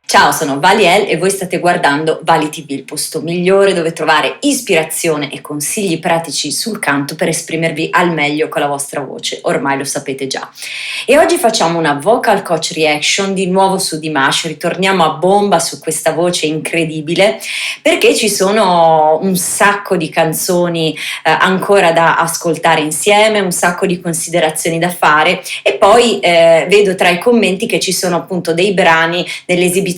Ciao, sono Valiel e voi state guardando Vali TV, il posto migliore dove trovare ispirazione e consigli pratici sul canto per esprimervi al meglio con la vostra voce, ormai lo sapete già. E oggi facciamo una vocal coach reaction di nuovo su Dimash, ritorniamo a bomba su questa voce incredibile perché ci sono un sacco di canzoni ancora da ascoltare insieme, un sacco di considerazioni da fare e poi vedo tra i commenti che ci sono appunto dei brani, delle esibizioni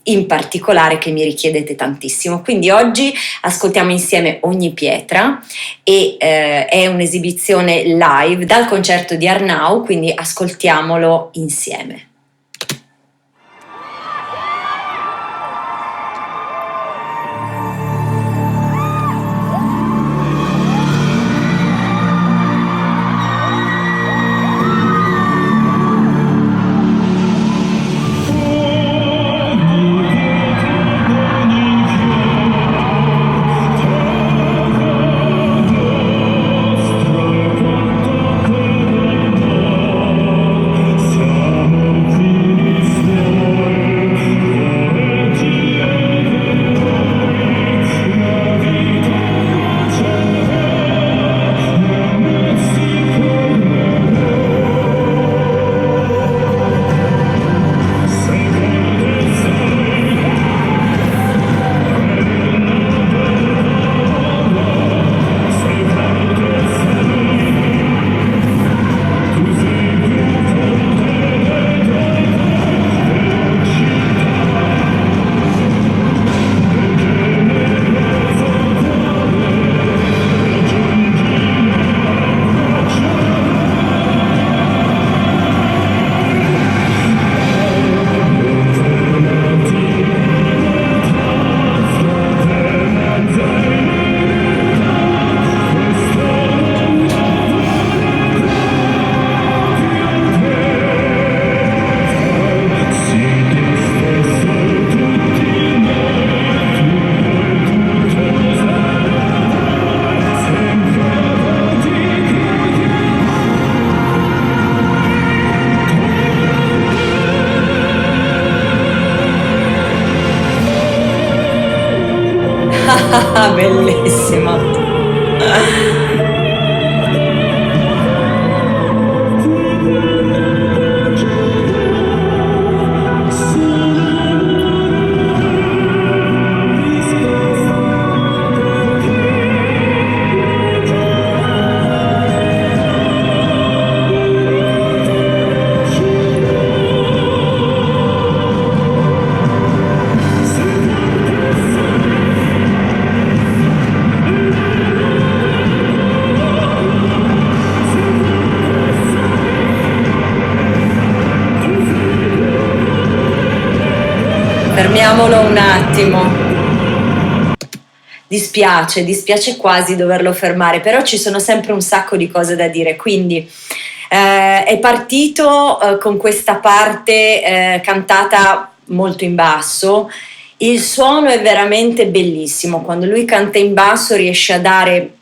in particolare che mi richiedete tantissimo. Quindi oggi ascoltiamo insieme Ogni pietra e è un'esibizione live dal concerto di Arnau, quindi ascoltiamolo insieme. Bellissimo. Fermiamolo un attimo. Dispiace quasi doverlo fermare, però ci sono sempre un sacco di cose da dire, quindi è partito con questa parte cantata molto in basso. Il suono è veramente bellissimo, quando lui canta in basso riesce a dare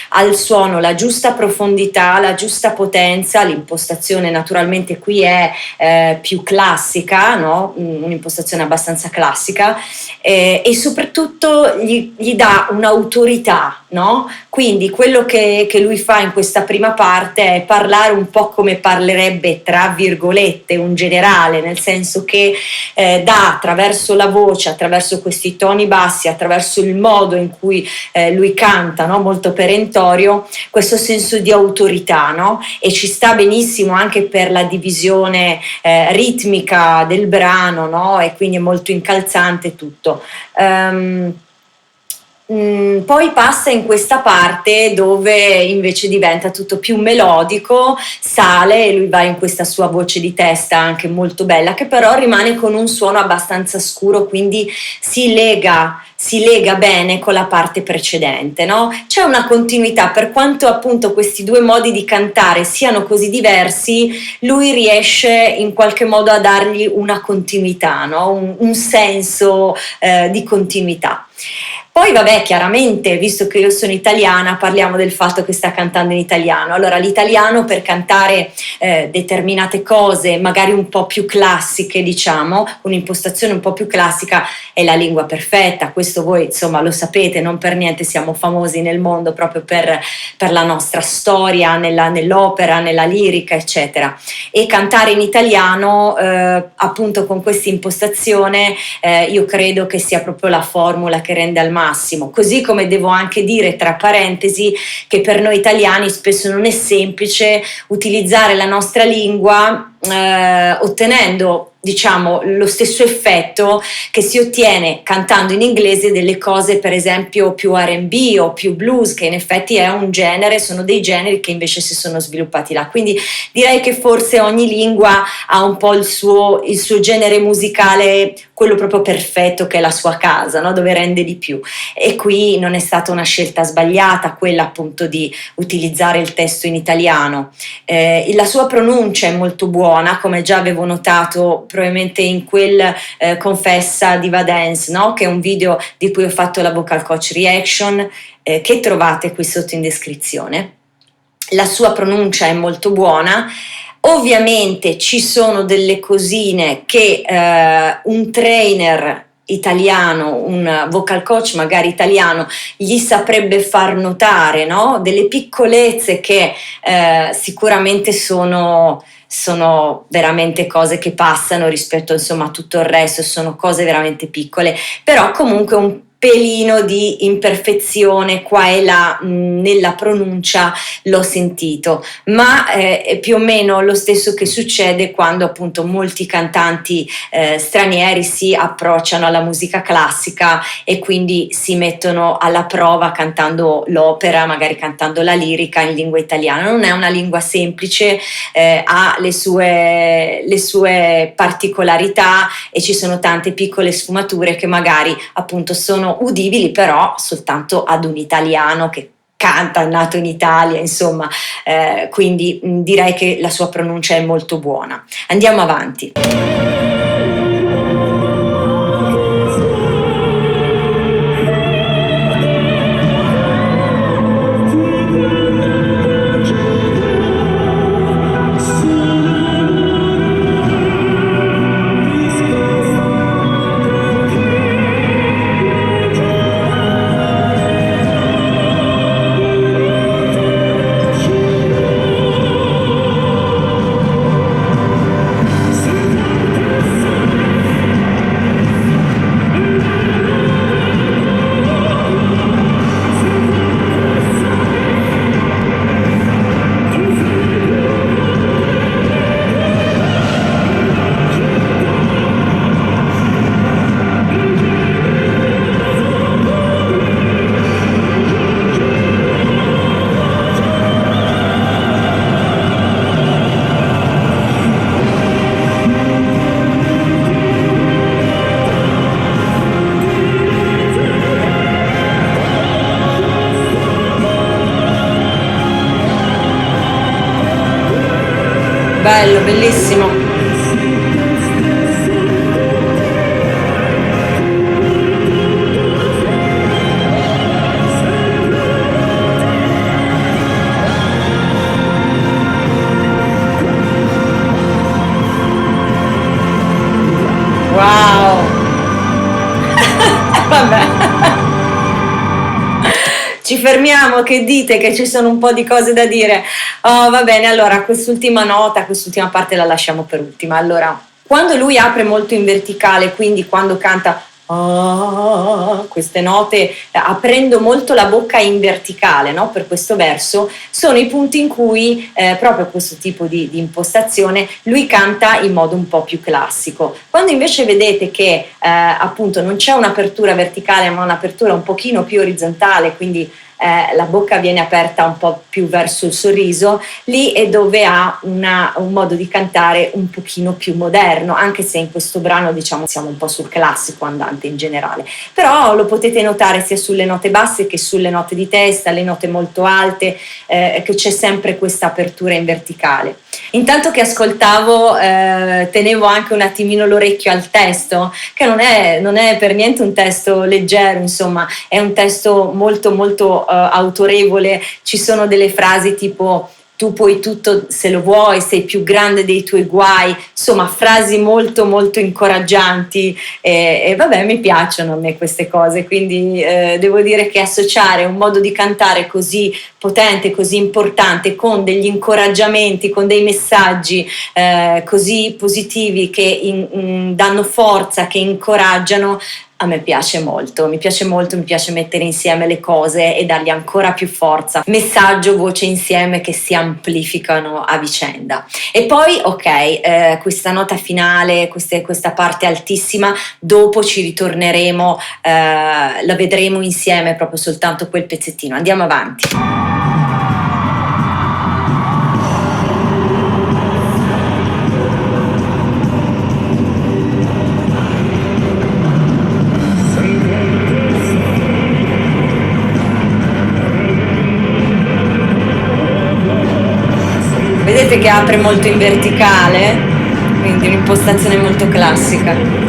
al suono la giusta profondità, la giusta potenza. L'impostazione naturalmente qui è più classica, no? Un'impostazione abbastanza classica e soprattutto gli dà un'autorità, no? Quindi quello che lui fa in questa prima parte è parlare un po' come parlerebbe tra virgolette un generale, nel senso che dà attraverso la voce, attraverso questi toni bassi, attraverso il modo in cui lui canta, no? Molto perentorio, questo senso di autorità, no? E ci sta benissimo anche per la divisione ritmica del brano, no? E quindi è molto incalzante tutto. Poi passa in questa parte dove invece diventa tutto più melodico, sale e lui va in questa sua voce di testa anche molto bella, che però rimane con un suono abbastanza scuro, quindi si lega bene con la parte precedente, no? C'è una continuità, per quanto appunto questi due modi di cantare siano così diversi, lui riesce in qualche modo a dargli una continuità, no? Un senso di continuità. Poi vabbè, chiaramente, visto che io sono italiana, parliamo del fatto che sta cantando in italiano. Allora, l'italiano per cantare determinate cose, magari un po' più classiche, diciamo, un'impostazione un po' più classica, è la lingua perfetta. Questo voi, insomma, lo sapete, non per niente siamo famosi nel mondo proprio per la nostra storia, nell'opera, nella lirica, eccetera. E cantare in italiano, appunto con questa impostazione, io credo che sia proprio la formula che rende al massimo. Così come devo anche dire, tra parentesi, che per noi italiani spesso non è semplice utilizzare la nostra lingua ottenendo, diciamo, lo stesso effetto che si ottiene cantando in inglese delle cose, per esempio, più R&B o più blues, che in effetti è un genere, sono dei generi che invece si sono sviluppati là. Quindi direi che forse ogni lingua ha un po' il suo genere musicale, quello proprio perfetto, che è la sua casa, no? Dove rende di più. E qui non è stata una scelta sbagliata quella appunto di utilizzare il testo in italiano. La sua pronuncia è molto buona, come già avevo notato probabilmente in quel Confessa Diva Dance, no? Che è un video di cui ho fatto la vocal coach reaction, che trovate qui sotto in descrizione. La sua pronuncia è molto buona. Ovviamente ci sono delle cosine che un trainer italiano, un vocal coach magari italiano, gli saprebbe far notare, no? Delle piccolezze che sicuramente sono veramente cose che passano rispetto, insomma, a tutto il resto, sono cose veramente piccole, però comunque un pelino di imperfezione qua e là nella pronuncia l'ho sentito, ma è più o meno lo stesso che succede quando appunto molti cantanti stranieri si approcciano alla musica classica e quindi si mettono alla prova cantando l'opera, magari cantando la lirica in lingua italiana. Non è una lingua semplice, ha le sue particolarità e ci sono tante piccole sfumature che magari appunto sono udibili però soltanto ad un italiano che canta, è nato in Italia, insomma, quindi direi che la sua pronuncia è molto buona. Andiamo avanti. Bello, bellissimo. Wow. Vabbè. Ci fermiamo, che dite? Che ci sono un po' di cose da dire. Oh, va bene, allora quest'ultima nota, quest'ultima parte la lasciamo per ultima. Allora, quando lui apre molto in verticale, quindi quando canta queste note, aprendo molto la bocca in verticale, no? Per questo verso, sono i punti in cui proprio questo tipo di impostazione lui canta in modo un po' più classico. Quando invece vedete che appunto non c'è un'apertura verticale ma un'apertura un pochino più orizzontale, quindi la bocca viene aperta un po' più verso il sorriso, lì è dove ha un modo di cantare un pochino più moderno, anche se in questo brano diciamo siamo un po' sul classico andante in generale, però lo potete notare sia sulle note basse che sulle note di testa, le note molto alte, che c'è sempre questa apertura in verticale. Intanto che ascoltavo, tenevo anche un attimino l'orecchio al testo, che non è per niente un testo leggero, insomma, è un testo molto molto autorevole. Ci sono delle frasi tipo tu puoi tutto se lo vuoi, sei più grande dei tuoi guai, insomma frasi molto molto incoraggianti e vabbè, mi piacciono a me queste cose, quindi devo dire che associare un modo di cantare così potente, così importante, con degli incoraggiamenti, con dei messaggi così positivi che danno forza, che incoraggiano, a me piace molto, mi piace molto, mi piace mettere insieme le cose e dargli ancora più forza. Messaggio, voce insieme che si amplificano a vicenda. E poi, ok, questa nota finale, questa parte altissima, dopo ci ritorneremo, la vedremo insieme proprio soltanto quel pezzettino. Andiamo avanti. Vedete che apre molto in verticale, quindi un'impostazione molto classica.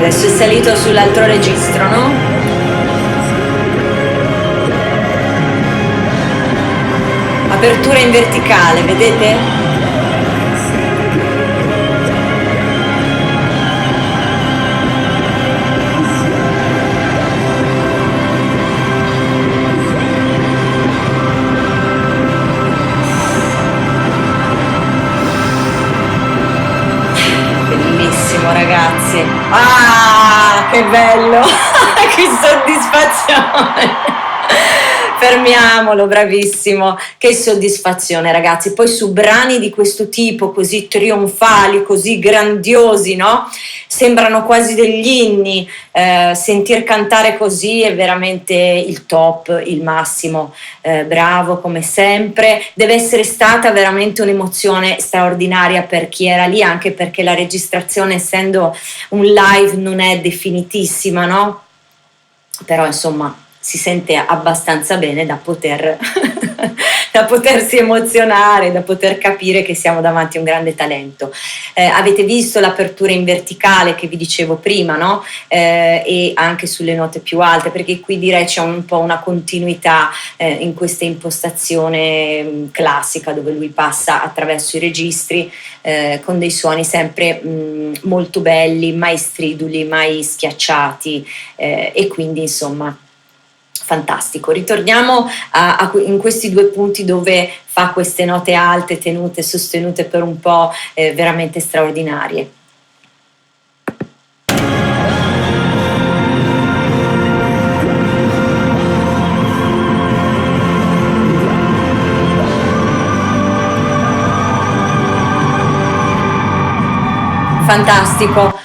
Adesso è salito sull'altro registro, no? Apertura in verticale, vedete? Bellissimo, ragazzi. Ah, che bello! Che soddisfazione! Fermiamolo, bravissimo. Che soddisfazione, ragazzi. Poi su brani di questo tipo, così trionfali, così grandiosi, no? Sembrano quasi degli inni. Sentir cantare così è veramente il top, il massimo. Bravo come sempre. Deve essere stata veramente un'emozione straordinaria per chi era lì, anche perché la registrazione, essendo un live, non è definitissima, no? Però insomma si sente abbastanza bene da poter da potersi emozionare, da poter capire che siamo davanti a un grande talento. Avete visto l'apertura in verticale che vi dicevo prima, no? E anche sulle note più alte, perché qui direi c'è un po' una continuità in questa impostazione classica, dove lui passa attraverso i registri con dei suoni sempre molto belli, mai striduli, mai schiacciati, e quindi insomma fantastico. Ritorniamo in questi due punti dove fa queste note alte, tenute, sostenute per un po', veramente straordinarie. Fantastico.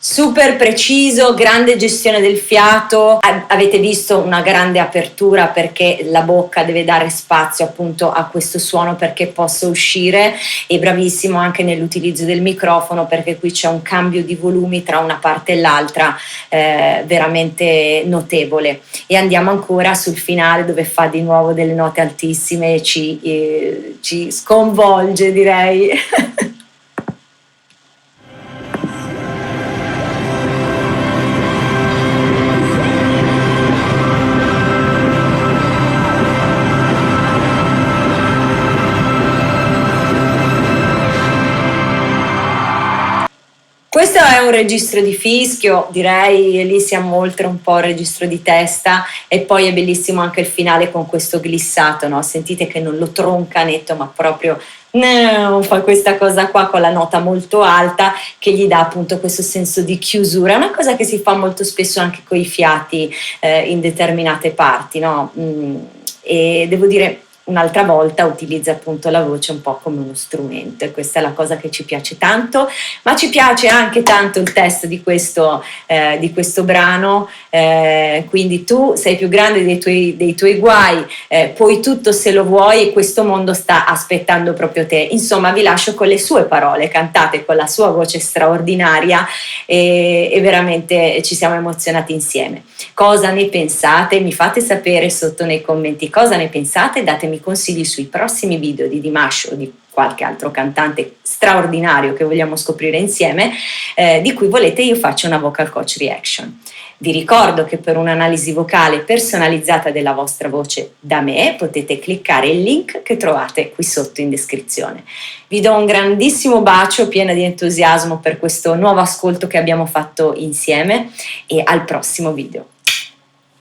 Super preciso, grande gestione del fiato. Avete visto una grande apertura, perché la bocca deve dare spazio appunto a questo suono perché possa uscire, e bravissimo anche nell'utilizzo del microfono, perché qui c'è un cambio di volumi tra una parte e l'altra veramente notevole. E andiamo ancora sul finale, dove fa di nuovo delle note altissime e ci sconvolge, direi. Questo è un registro di fischio, direi lì siamo oltre un po' il registro di testa, e poi è bellissimo anche il finale con questo glissato, no? Sentite che non lo tronca netto, ma proprio no, fa questa cosa qua con la nota molto alta che gli dà appunto questo senso di chiusura. È una cosa che si fa molto spesso anche con i fiati in determinate parti, no? E devo dire, un'altra volta utilizza appunto la voce un po' come uno strumento, e questa è la cosa che ci piace tanto, ma ci piace anche tanto il testo di questo brano, quindi tu sei più grande dei tuoi guai, puoi tutto se lo vuoi, e questo mondo sta aspettando proprio te. Insomma, vi lascio con le sue parole cantate con la sua voce straordinaria, e veramente ci siamo emozionati insieme. Cosa ne pensate? Mi fate sapere sotto nei commenti cosa ne pensate, datemi consigli sui prossimi video di Dimash o di qualche altro cantante straordinario che vogliamo scoprire insieme, di cui volete io faccia una vocal coach reaction. Vi ricordo che per un'analisi vocale personalizzata della vostra voce da me potete cliccare il link che trovate qui sotto in descrizione. Vi do un grandissimo bacio pieno di entusiasmo per questo nuovo ascolto che abbiamo fatto insieme, e al prossimo video.